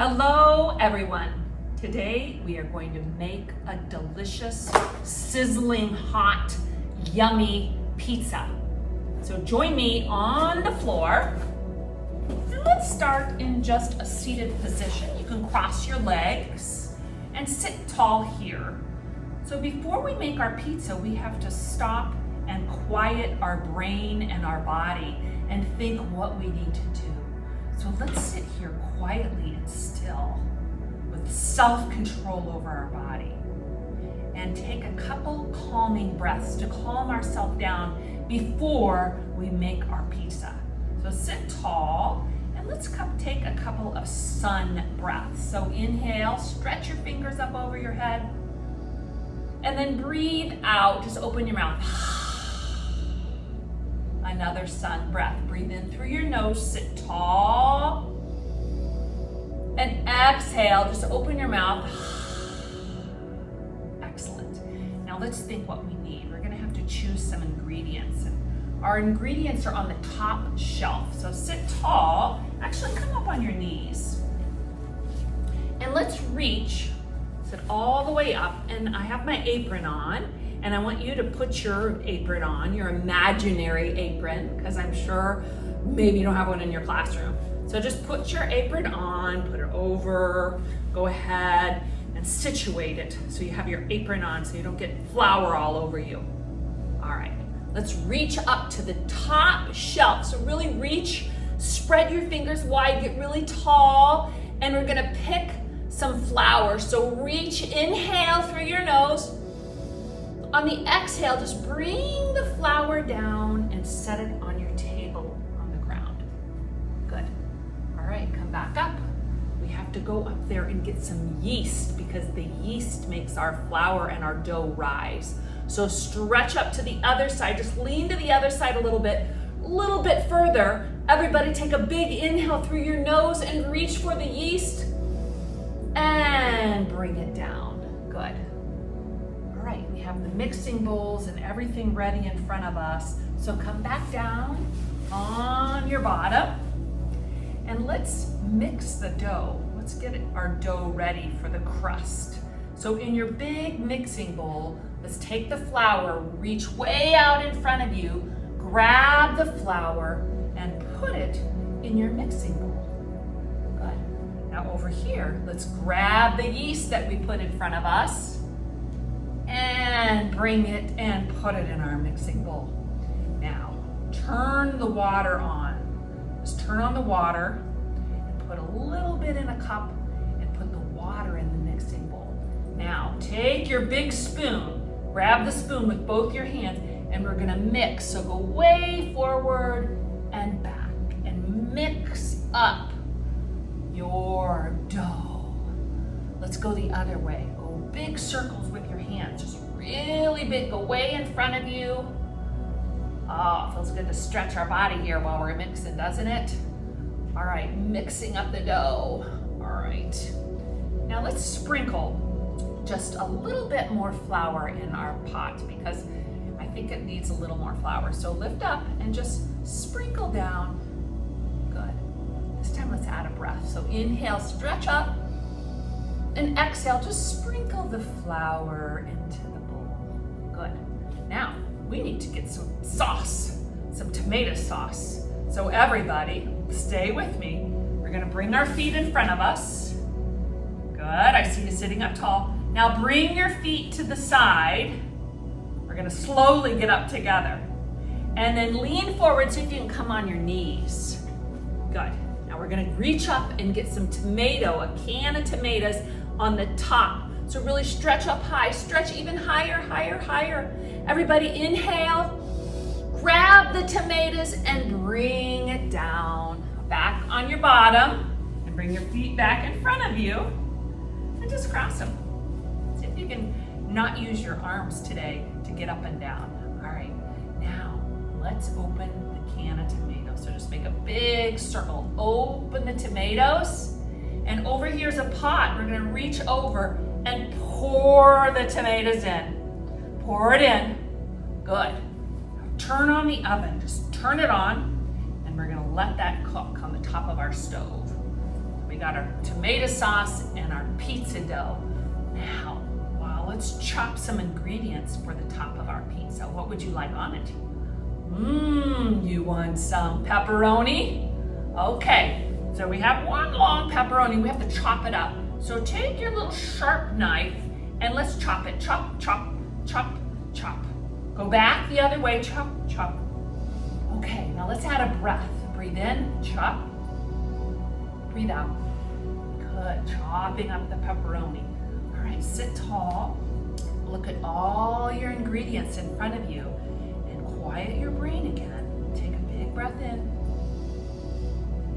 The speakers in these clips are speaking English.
Hello everyone. Today we are going to make a delicious, sizzling hot, yummy pizza. So join me on the floor and let's start in just a seated position. You can cross your legs and sit tall here. So before we make our pizza, we have to stop and quiet our brain and our body and think what we need to do. So let's sit here quietly and still with self-control over our body and take a couple calming breaths to calm ourselves down before we make our pizza. So sit tall and let's take a couple of sun breaths. So inhale, stretch your fingers up over your head and then breathe out, just open your mouth. Another sun breath. Breathe in through your nose, sit tall. And exhale, just open your mouth. Excellent. Now let's think what we need. We're gonna have to choose some ingredients. And our ingredients are on the top shelf. So sit tall, actually come up on your knees. And let's reach, sit all the way up, and I have my apron on. And I want you to put your apron on, your imaginary apron, because I'm sure maybe you don't have one in your classroom. So just put your apron on, put it over, go ahead and situate it so you have your apron on so you don't get flour all over you. All right, let's reach up to the top shelf. So really reach, spread your fingers wide, get really tall, and we're gonna pick some flour. So reach, inhale through your nose. On the exhale, just bring the flour down and set it on your table on the ground. Good. All right, come back up. We have to go up there and get some yeast because the yeast makes our flour and our dough rise. So stretch up to the other side. Just lean to the other side a little bit further. Everybody take a big inhale through your nose and reach for the yeast and bring it down. Good. All right, we have the mixing bowls and everything ready in front of us. So come back down on your bottom and let's mix the dough. Let's get our dough ready for the crust. So in your big mixing bowl, let's take the flour, reach way out in front of you, grab the flour and put it in your mixing bowl. Good. Now over here, let's grab the yeast that we put in front of us and bring it and put it in our mixing bowl. Now, turn the water on. Just turn on the water and put a little bit in a cup and put the water in the mixing bowl. Now, take your big spoon, grab the spoon with both your hands, and we're gonna mix. So go way forward and back and mix up your dough. Let's go the other way. Big circles with your hands, just really big, go way in front of you. Oh, it feels good to stretch our body here while we're mixing, doesn't it? All right, mixing up the dough. All right, now let's sprinkle just a little bit more flour in our pot because I think it needs a little more flour. So lift up and just sprinkle down. Good. This time let's add a breath. So inhale, stretch up. And exhale, just sprinkle the flour into the bowl. Good. Now, we need to get some sauce, some tomato sauce. So everybody, stay with me. We're gonna bring our feet in front of us. Good, I see you sitting up tall. Now bring your feet to the side. We're gonna slowly get up together. And then lean forward so you can come on your knees. Good. Now we're gonna reach up and get some tomato, a can of tomatoes on the top. So really stretch up high, stretch even higher, higher, higher. Everybody inhale, grab the tomatoes and bring it down. Back on your bottom and bring your feet back in front of you and just cross them. See if you can not use your arms today to get up and down. All right, now let's open the can of tomatoes. So just make a big circle, open the tomatoes. And over here's a pot. We're gonna reach over and pour the tomatoes in. Pour it in. Good. Turn on the oven. Just turn it on. And we're gonna let that cook on the top of our stove. we got our tomato sauce and our pizza dough. Now, let's chop some ingredients for the top of our pizza. What would you like on it? You want some pepperoni? Okay, so we have one long pepperoni. We have to chop it up. So take your little sharp knife and let's chop it. Chop, chop, chop, chop. Go back the other way, chop, chop. Okay, now let's add a breath. Breathe in, chop. Breathe out. Good, chopping up the pepperoni. All right, sit tall. Look at all your ingredients in front of you and quiet your brain again. Take a big breath in.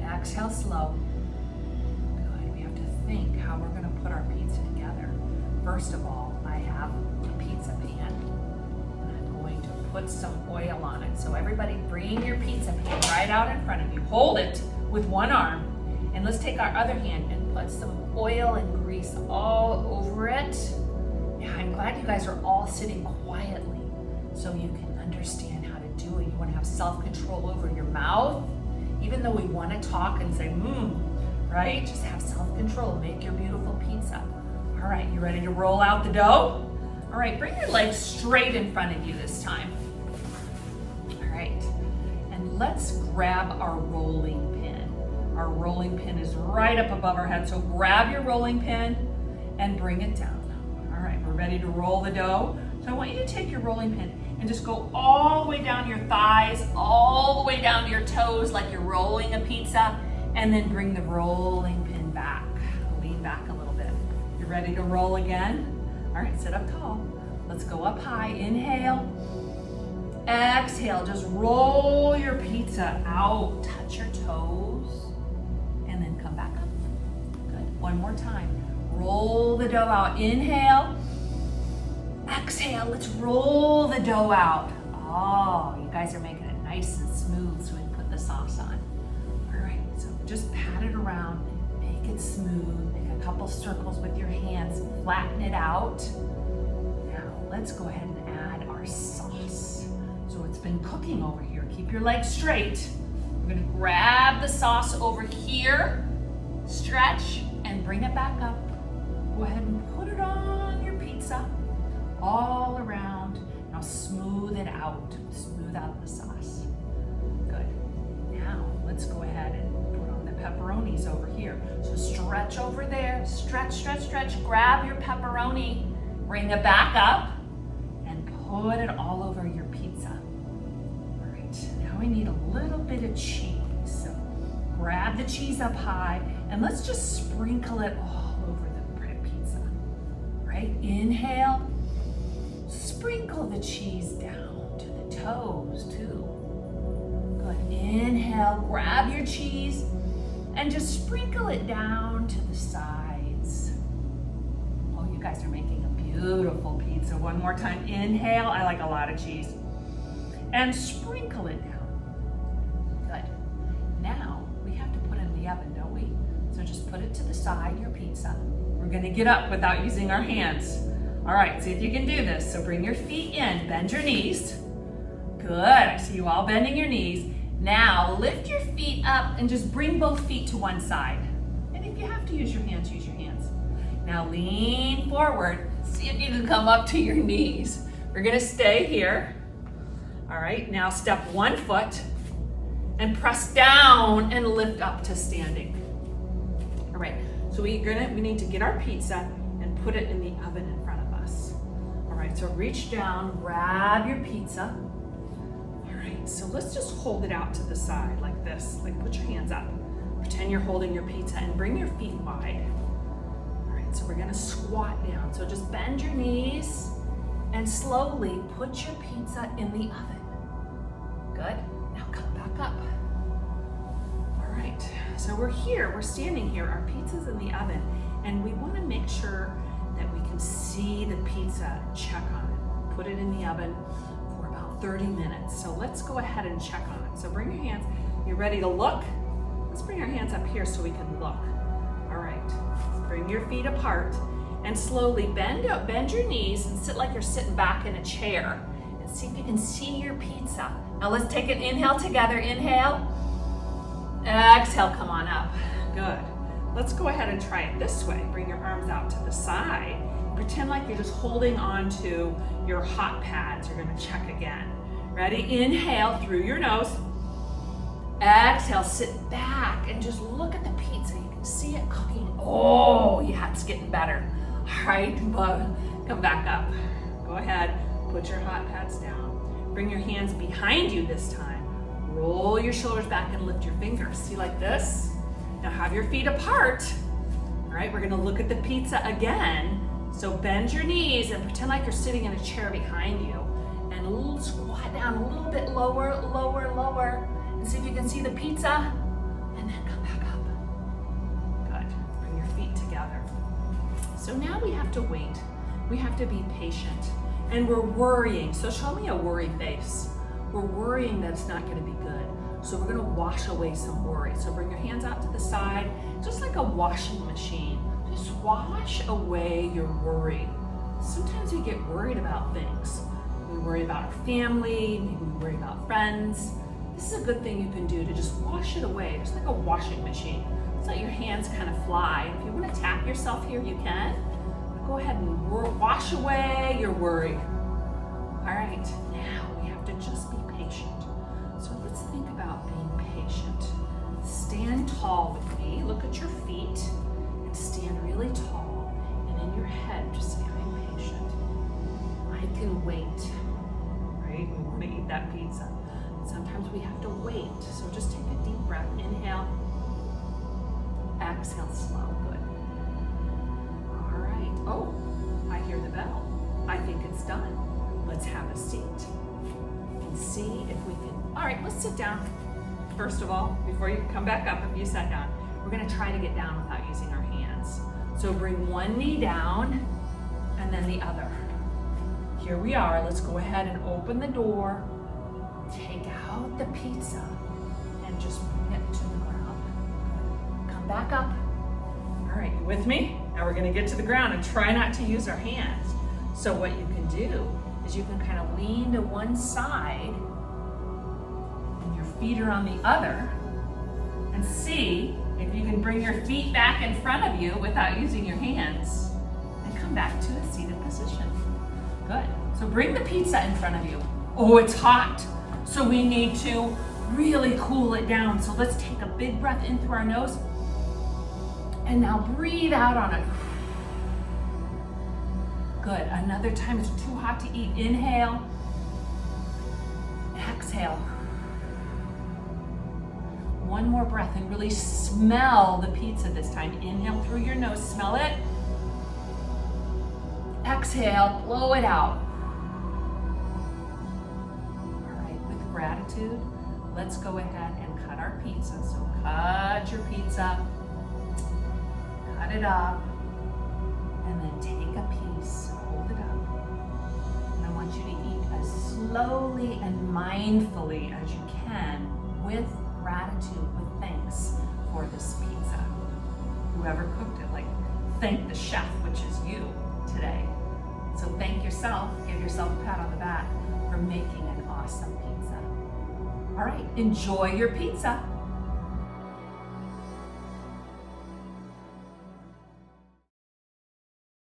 Exhale slow. Good, we have to think how we're gonna put our pizza together. First of all, I have a pizza pan and I'm going to put some oil on it. So everybody bring your pizza pan right out in front of you. Hold it with one arm and let's take our other hand and put some oil and grease all over it. Yeah, I'm glad you guys are all sitting quietly so you can understand how to do it. You want to have self-control over your mouth. Even though we want to talk and say, right? Just have self-control. Make your beautiful pizza. All right, you ready to roll out the dough? All right, bring your legs straight in front of you this time. All right, and let's grab our rolling pin. Our rolling pin is right up above our head, so grab your rolling pin and bring it down. All right, we're ready to roll the dough. So I want you to take your rolling pin and just go all the way down your thighs, all the way down to your toes like you're rolling a pizza, and then bring the rolling pin back. Lean back a little bit. You ready to roll again? All right, sit up tall. Let's go up high. Inhale. Exhale. Just roll your pizza out. Touch your toes, and then come back up. Good. One more time. Roll the dough out. Inhale. Exhale, let's roll the dough out. Oh, you guys are making it nice and smooth so we can put the sauce on. All right, so just pat it around, make it smooth, make a couple circles with your hands, flatten it out. Now, let's go ahead and add our sauce. So it's been cooking over here. Keep your legs straight. We're gonna grab the sauce over here, stretch, and bring it back up. Go ahead and put it on your pizza. All around. Now smooth it out. Smooth out the sauce. Good. Now let's go ahead and put on the pepperonis over here. So stretch over there. Stretch, stretch, stretch. Grab your pepperoni. Bring it back up and put it all over your pizza. All right. Now we need a little bit of cheese. So grab the cheese up high and let's just sprinkle it all over the pizza. Right? Inhale. Sprinkle the cheese down to the toes too. Good. Inhale, grab your cheese and just sprinkle it down to the sides. Oh, you guys are making a beautiful pizza. One more time. Inhale. I like a lot of cheese. And sprinkle it down. Good. Now we have to put it in the oven, don't we? So just put it to the side, your pizza. We're gonna get up without using our hands. All right, see if you can do this. So bring your feet in, bend your knees. Good, I see you all bending your knees. Now lift your feet up and just bring both feet to one side. And if you have to use your hands, use your hands. Now lean forward, see if you can come up to your knees. We're gonna stay here. All right, now step one foot and press down and lift up to standing. All right, so we need to get our pizza and put it in the oven in front of us. All right, so reach down, grab your pizza. All right, so let's just hold it out to the side like this. Like put your hands up. Pretend you're holding your pizza and bring your feet wide. All right, so we're gonna squat down. So just bend your knees and slowly put your pizza in the oven. Good, now come back up. All right, so we're standing here, our pizza's in the oven, and we wanna make sure that we can see the pizza, check on it. Put it in the oven for about 30 minutes. So let's go ahead and check on it. So bring your hands, you ready to look? Let's bring our hands up here so we can look. All right, bring your feet apart and slowly bend your knees and sit like you're sitting back in a chair and see if you can see your pizza. Now let's take an inhale together. Inhale, exhale, come on up. Good. let's go ahead and try it this way. Bring your arms out to the side. Pretend like you're just holding on to your hot pads. You're gonna check again. Ready? Inhale through your nose. Exhale, sit back and just look at the pizza. You can see it cooking. Oh, yeah, it's getting better. All right, come back up. Go ahead, put your hot pads down. Bring your hands behind you this time. Roll your shoulders back and lift your fingers. See, like this? Now have your feet apart. All right, we're gonna look at the pizza again. So bend your knees and pretend like you're sitting in a chair behind you. And a little squat down a little bit lower, lower, lower. And see if you can see the pizza. And then come back up. Good. Bring your feet together. So now we have to wait. We have to be patient. And we're worrying. So show me a worry face. We're worrying that it's not gonna be good. So we're gonna wash away some worry. So bring your hands out to the side, just like a washing machine. Just wash away your worry. Sometimes we get worried about things. We worry about our family, maybe we worry about friends. This is a good thing you can do to just wash it away, just like a washing machine. Just let your hands kind of fly. If you want to tap yourself here, you can. Go ahead and wash away your worry. All right, now we have to just be patient. So let's think about being patient. Stand tall with me. Look at your feet. Stand really tall, and in your head, just say, I'm patient. I can wait, right? We want to eat that pizza. Sometimes we have to wait. So just take a deep breath. Inhale, exhale, slow, good. All right, oh, I hear the bell. I think it's done. Let's have a seat and see if we can. All right, let's sit down. First of all, before you come back up, if you sat down, we're gonna try to get down without using our hands. So bring one knee down and then the other. Here we are. Let's go ahead and open the door. Take out the pizza and just bring it to the ground. Come back up. All right, you with me? Now we're gonna get to the ground and try not to use our hands. So what you can do is you can kind of lean to one side and your feet are on the other, and see if you can bring your feet back in front of you without using your hands and come back to a seated position. Good. So bring the pizza in front of you. Oh, it's hot. So we need to really cool it down. So let's take a big breath in through our nose and now breathe out on it. Good. Another time, it's too hot to eat. Inhale. Exhale. One more breath and really smell the pizza this time. Inhale through your nose, smell it. Exhale, blow it out. All right, with gratitude, let's go ahead and cut our pizza. So cut your pizza, cut it up, and then take a piece, hold it up. And I want you to eat as slowly and mindfully as you can with gratitude, with thanks for this pizza. Whoever cooked it, like thank the chef, which is you today. So thank yourself, give yourself a pat on the back for making an awesome pizza. All right, enjoy your pizza.